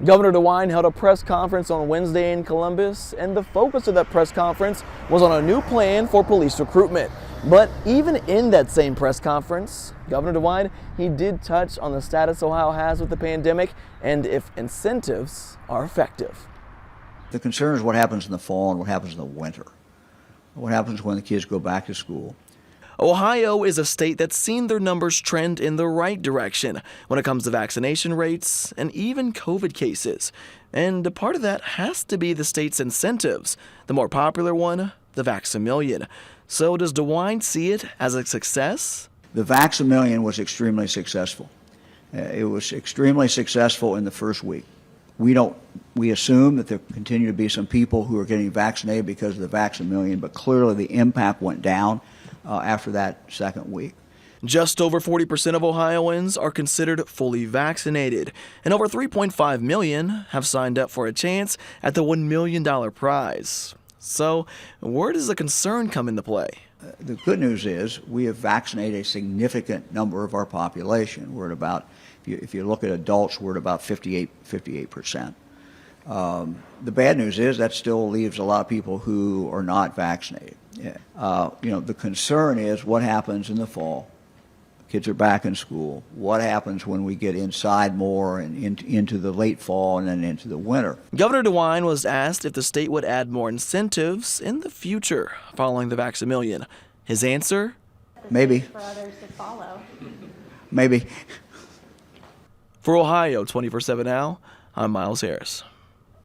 Governor DeWine held a press conference on Wednesday in Columbus, and the focus of that press conference was on a new plan for police recruitment. But even in that same press conference, Governor DeWine, he did touch on the status Ohio has with the pandemic and if incentives are effective. The concern is what happens in the fall and what happens in the winter. What happens when the kids go back to school. Ohio is a state that's seen their numbers trend in the right direction when it comes to vaccination rates and even COVID cases. And a part of that has to be the state's incentives. The more popular one, the Vax-A-Million. So does DeWine see it as a success? The Vax-A-Million was extremely successful. It was extremely successful in the first week. We assume that there continue to be some people who are getting vaccinated because of the Vax-A-Million, but clearly the impact went down after that second week. Just over 40% of Ohioans are considered fully vaccinated, and over 3.5 million have signed up for a chance at the $1 million prize. So, where does the concern come into play? The good news is we have vaccinated a significant number of our population. We're at about, if you look at adults, we're at about 58%. The bad news is that still leaves a lot of people who are not vaccinated. The concern is what happens in the fall. Kids are back in school. What happens when we get inside more and into the late fall and then into the winter? Governor DeWine was asked if the state would add more incentives in the future following the Vax-A-Million. His answer? Maybe. For others to follow. Maybe. For Ohio 24/7 Now, I'm Miles Harris.